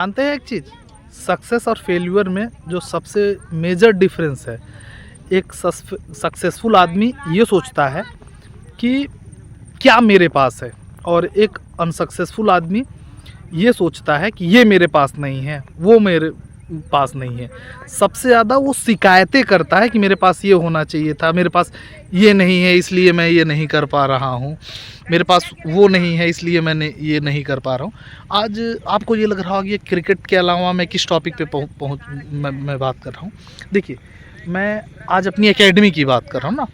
जानते हैं एक चीज़, सक्सेस और फेल्यूर में जो सबसे मेजर डिफरेंस है, एक सक्सेसफुल आदमी ये सोचता है कि क्या मेरे पास है, और एक अनसक्सेसफुल आदमी ये सोचता है कि ये मेरे पास नहीं है, वो मेरे पास नहीं है। सबसे ज़्यादा वो शिकायतें करता है कि मेरे पास ये होना चाहिए था, मेरे पास ये नहीं है इसलिए मैं ये नहीं कर पा रहा हूँ, मेरे पास वो नहीं है इसलिए मैंने ये नहीं कर पा रहा हूँ। आज आपको ये लग रहा होगा कि क्रिकेट के अलावा मैं किस टॉपिक पे मैं बात कर रहा हूँ। देखिए, मैं आज अपनी एकेडमी की बात कर रहा हूँ ना।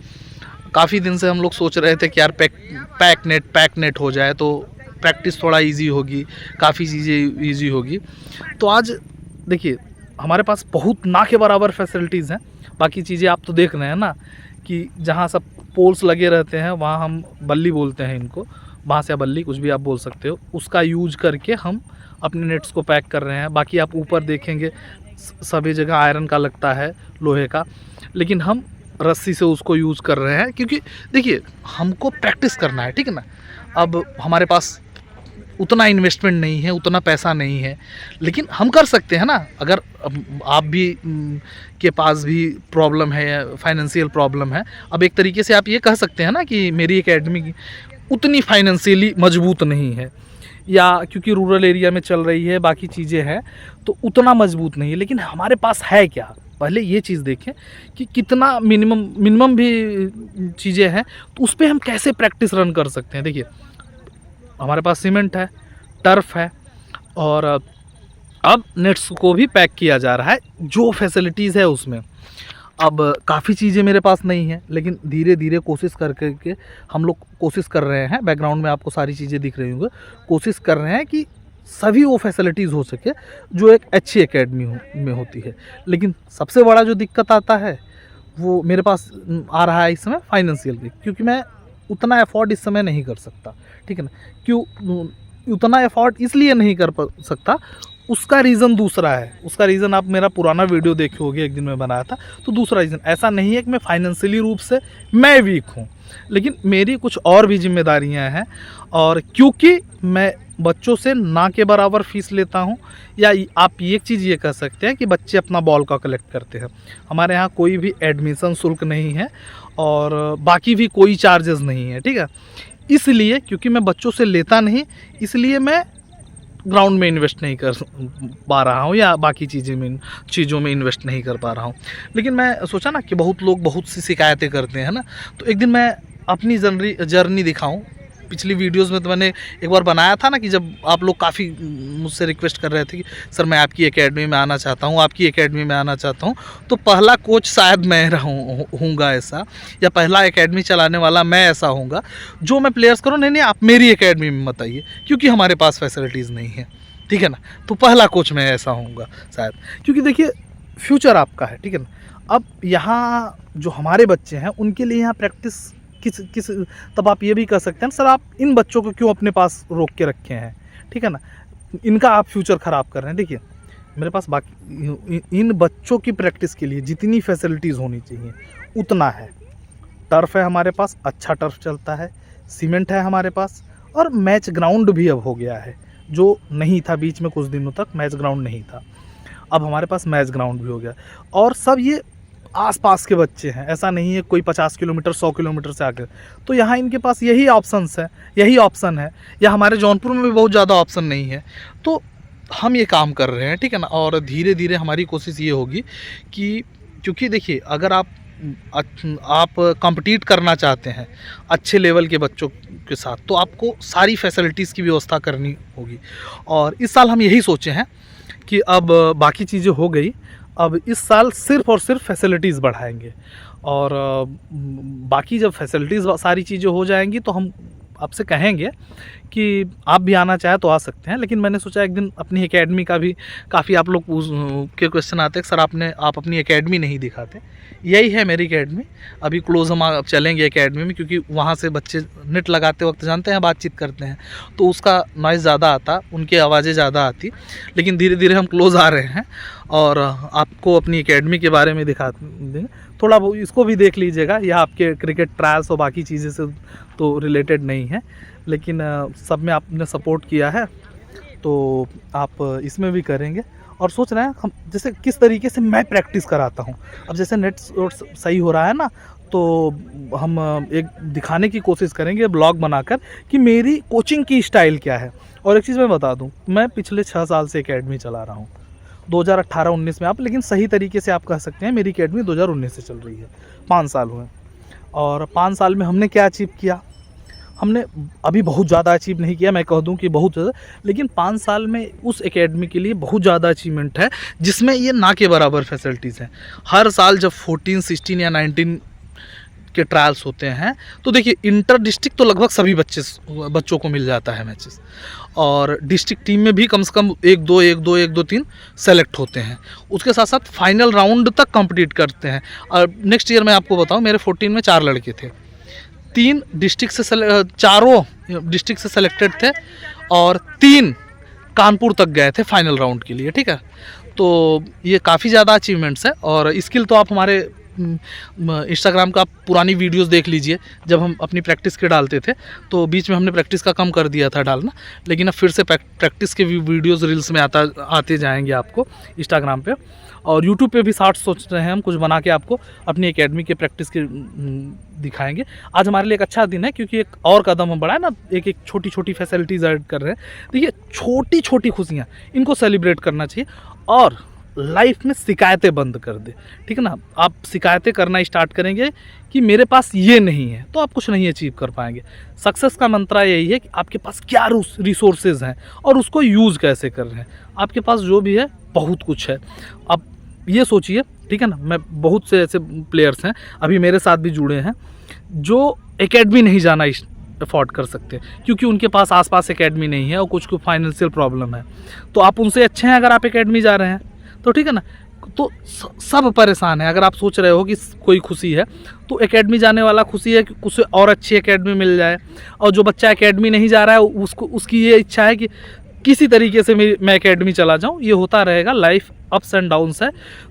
काफ़ी दिन से हम लोग सोच रहे थे कि यार पैक नेट हो जाए तो प्रैक्टिस थोड़ा इजी होगी, काफ़ी चीज़ें इजी होगी। तो आज देखिए, हमारे पास बहुत ना के बराबर फैसिलिटीज़ हैं। बाकी चीज़ें आप तो देख रहे हैं ना कि जहाँ सब पोल्स लगे रहते हैं वहाँ हम बल्ली बोलते हैं इनको, बांस या बल्ली कुछ भी आप बोल सकते हो, उसका यूज करके हम अपने नेट्स को पैक कर रहे हैं। बाकी आप ऊपर देखेंगे सभी जगह आयरन का लगता है, लोहे का, लेकिन हम रस्सी से उसको यूज़ कर रहे हैं क्योंकि देखिए हमको प्रैक्टिस करना है, ठीक है ना। अब हमारे पास उतना इन्वेस्टमेंट नहीं है, उतना पैसा नहीं है, लेकिन हम कर सकते हैं ना। अगर आप भी के पास भी प्रॉब्लम है, फाइनेंशियल प्रॉब्लम है, अब एक तरीके से आप ये कह सकते हैं ना कि मेरी एकेडमी उतनी फाइनेंशियली मजबूत नहीं है, या क्योंकि रूरल एरिया में चल रही है, बाकी चीज़ें हैं तो उतना मजबूत नहीं है। लेकिन हमारे पास है क्या, पहले ये चीज़ देखें कि कितना मिनिमम भी चीज़ें हैं तो उस पर हम कैसे प्रैक्टिस रन कर सकते हैं। देखिए, हमारे पास सीमेंट है, टर्फ है, और अब नेट्स को भी पैक किया जा रहा है जो फैसिलिटीज़ है उसमें। अब काफ़ी चीज़ें मेरे पास नहीं है, लेकिन धीरे धीरे कोशिश करके हम लोग कोशिश कर रहे हैं। बैकग्राउंड में आपको सारी चीज़ें दिख रही होंगी, कोशिश कर रहे हैं कि सभी वो फैसिलिटीज़ हो सके जो एक अच्छी एकेडमी में होती है। लेकिन सबसे बड़ा जो दिक्कत आता है वो मेरे पास आ रहा है इस समय फाइनेंशियल की, क्योंकि मैं उतना अफोर्ड इस समय नहीं कर सकता, ठीक है ना। क्यों उतना अफोर्ड इसलिए नहीं कर सकता, उसका रीज़न दूसरा है। उसका रीज़न आप मेरा पुराना वीडियो देखे होगे, एक दिन में बनाया था। तो दूसरा रीज़न ऐसा नहीं है कि मैं फाइनेंशियली रूप से मैं वीक हूँ, लेकिन मेरी कुछ और भी जिम्मेदारियाँ हैं। और क्योंकि मैं बच्चों से ना के बराबर फ़ीस लेता हूँ, या आप एक चीज़ ये कह सकते हैं कि बच्चे अपना बॉल का कलेक्ट करते हैं। हमारे यहाँ कोई भी एडमिशन शुल्क नहीं है और बाकी भी कोई चार्जेस नहीं है, ठीक है। इसलिए क्योंकि मैं बच्चों से लेता नहीं, इसलिए मैं ग्राउंड में इन्वेस्ट नहीं कर पा रहा हूँ या बाकी चीज़ों में इन्वेस्ट नहीं कर पा रहा हूँ। लेकिन मैं सोचा ना कि बहुत लोग बहुत सी शिकायतें करते हैं ना, तो एक दिन मैं अपनी जर्नी दिखाऊं। पिछली वीडियोस में तो मैंने एक बार बनाया था ना कि जब आप लोग काफ़ी मुझसे रिक्वेस्ट कर रहे थे कि सर मैं आपकी एकेडमी में आना चाहता हूँ, आपकी एकेडमी में आना चाहता हूँ, तो पहला कोच शायद मैं रहूँगा ऐसा, या पहला एकेडमी चलाने वाला मैं ऐसा होऊंगा जो मैं प्लेयर्स करूँ, नहीं आप मेरी एकेडमी में मत आइए क्योंकि हमारे पास फैसिलिटीज़ नहीं है, ठीक है ना। तो पहला कोच मैं ऐसा होऊंगा शायद, क्योंकि देखिए फ्यूचर आपका है, ठीक है ना। अब यहाँ जो हमारे बच्चे हैं उनके लिए यहाँ प्रैक्टिस किस तब आप ये भी कह सकते हैं सर आप इन बच्चों को क्यों अपने पास रोक के रखे हैं, ठीक है ना, इनका आप फ्यूचर ख़राब कर रहे हैं। देखिए, मेरे पास बाकी इन बच्चों की प्रैक्टिस के लिए जितनी फैसिलिटीज़ होनी चाहिए उतना है। टर्फ है हमारे पास, अच्छा टर्फ चलता है, सीमेंट है हमारे पास, और मैच ग्राउंड भी अब हो गया है जो नहीं था। बीच में कुछ दिनों तक मैच ग्राउंड नहीं था, अब हमारे पास मैच ग्राउंड भी हो गया। और सब ये आसपास के बच्चे हैं, ऐसा नहीं है कोई 50 किलोमीटर 100 किलोमीटर से आकर, तो यहाँ इनके पास यही ऑप्शन है, या हमारे जौनपुर में भी बहुत ज़्यादा ऑप्शन नहीं है। तो हम ये काम कर रहे हैं, ठीक है ना। और धीरे धीरे हमारी कोशिश ये होगी कि, क्योंकि देखिए अगर आप कॉम्पिटिट करना चाहते हैं अच्छे लेवल के बच्चों के साथ, तो आपको सारी फैसिलिटीज़ की व्यवस्था करनी होगी। और इस साल हम यही सोचे हैं कि अब बाकी चीज़ें हो गई, अब इस साल सिर्फ़ और सिर्फ फैसिलिटीज़ बढ़ाएंगे, और बाकी जब फैसिलिटीज़ सारी चीज़ें हो जाएंगी तो हम आपसे कहेंगे कि आप भी आना चाहे तो आ सकते हैं। लेकिन मैंने सोचा एक दिन अपनी एकेडमी का भी, काफ़ी आप लोग के क्वेश्चन आते हैं सर आप अपनी एकेडमी नहीं दिखाते। यही है मेरी एकेडमी। अभी क्लोज हम चलेंगे एकेडमी में, क्योंकि वहाँ से बच्चे नेट लगाते वक्त जानते हैं बातचीत करते हैं तो उसका नॉइज़ ज़्यादा आता, उनकी आवाज़ें ज़्यादा आती। लेकिन धीरे धीरे हम क्लोज आ रहे हैं और आपको अपनी एकेडमी के बारे में दिखा देंगे। थोड़ा वो इसको भी देख लीजिएगा, यह आपके क्रिकेट ट्रायल्स और बाकी चीज़ें से तो रिलेटेड नहीं है, लेकिन सब में आपने सपोर्ट किया है तो आप इसमें भी करेंगे। और सोच रहे हैं हम जैसे किस तरीके से मैं प्रैक्टिस कराता हूँ। अब जैसे नेट सही हो रहा है ना, तो हम एक दिखाने की कोशिश करेंगे ब्लॉग बनाकर कि मेरी कोचिंग की स्टाइल क्या है। और एक चीज़ मैं बता दूँ, मैं पिछले 6 साल से एकेडमी चला रहा हूँ। 2018-19 में आप, लेकिन सही तरीके से आप कह सकते हैं मेरी एकेडमी 2019 से चल रही है, 5 साल हुए। और 5 साल में हमने क्या अचीव किया? हमने अभी बहुत ज़्यादा अचीव नहीं किया, मैं कह दूं कि बहुत ज़्यादा, लेकिन 5 साल में उस एकेडमी के लिए बहुत ज़्यादा अचीवमेंट है जिसमें ये ना के बराबर फैसिलिटीज़ हैं। हर साल जब 14, 16 या 19 के ट्रायल्स होते हैं तो देखिए इंटर डिस्ट्रिक्ट तो लगभग सभी बच्चों को मिल जाता है मैचेस, और डिस्ट्रिक्ट टीम में भी कम से कम 1-2, सेलेक्ट होते हैं। उसके साथ साथ फाइनल राउंड तक कम्पीट करते हैं। और नेक्स्ट ईयर मैं आपको बताऊं, मेरे 14 में 4 लड़के थे, 3 डिस्ट्रिक्ट से चारों डिस्ट्रिक्ट से सेलेक्टेड थे और 3 कानपुर तक गए थे फाइनल राउंड के लिए, ठीक है। तो ये काफ़ी ज़्यादा अचीवमेंट्स है। और स्किल तो आप हमारे इंस्टाग्राम का पुरानी वीडियोस देख लीजिए, जब हम अपनी प्रैक्टिस के डालते थे तो बीच में हमने प्रैक्टिस का कम कर दिया था डालना, लेकिन अब फिर से प्रैक्टिस के वीडियोस रील्स में आते जाएंगे आपको इंस्टाग्राम पे। और यूट्यूब पे भी शॉर्ट्स सोच रहे हैं हम कुछ बना के आपको अपनी एकेडमी के प्रैक्टिस के दिखाएंगे। आज हमारे लिए एक अच्छा दिन है क्योंकि एक और कदम हम बढ़ाए ना, एक एक छोटी छोटी फैसिलिटीज़ ऐड कर रहे हैं। देखिए छोटी छोटी खुशियाँ, इनको सेलिब्रेट करना चाहिए और लाइफ में शिकायतें बंद कर दे, ठीक है ना। आप शिकायतें करना स्टार्ट करेंगे कि मेरे पास ये नहीं है, तो आप कुछ नहीं अचीव कर पाएंगे। सक्सेस का मंत्रा यही है कि आपके पास क्या रिसोर्सेज हैं और उसको यूज़ कैसे कर रहे हैं। आपके पास जो भी है बहुत कुछ है। अब ये सोचिए, ठीक है ना, मैं बहुत से ऐसे प्लेयर्स हैं अभी मेरे साथ भी जुड़े हैं जो एकेडमी नहीं जाना अफोर्ड कर सकते क्योंकि उनके पास आसपास एकेडमी नहीं है और कुछ को फाइनेंशियल प्रॉब्लम है। तो आप उनसे अच्छे हैं अगर आप एकेडमी जा रहे हैं तो, ठीक है ना। तो सब परेशान है। अगर आप सोच रहे हो कि कोई खुशी है तो एकेडमी जाने वाला खुशी है कि उसे और अच्छी एकेडमी मिल जाए, और जो बच्चा एकेडमी नहीं जा रहा है उसकी ये इच्छा है कि किसी तरीके से मैं एकेडमी चला जाऊं। ये होता रहेगा, लाइफ अप्स एंड डाउन्स है।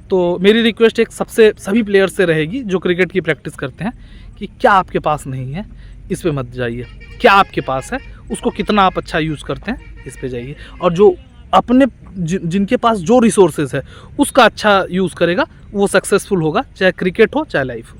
तो मेरी रिक्वेस्ट एक सभी प्लेयर से रहेगी जो क्रिकेट की प्रैक्टिस करते हैं कि क्या आपके पास नहीं है इस पे मत जाइए, क्या आपके पास है उसको कितना आप अच्छा यूज़ करते हैं इस पे जाइए। और जो अपने जिनके पास जो रिसोर्सेज है उसका अच्छा यूज़ करेगा वो सक्सेसफुल होगा, चाहे क्रिकेट हो चाहे लाइफ हो।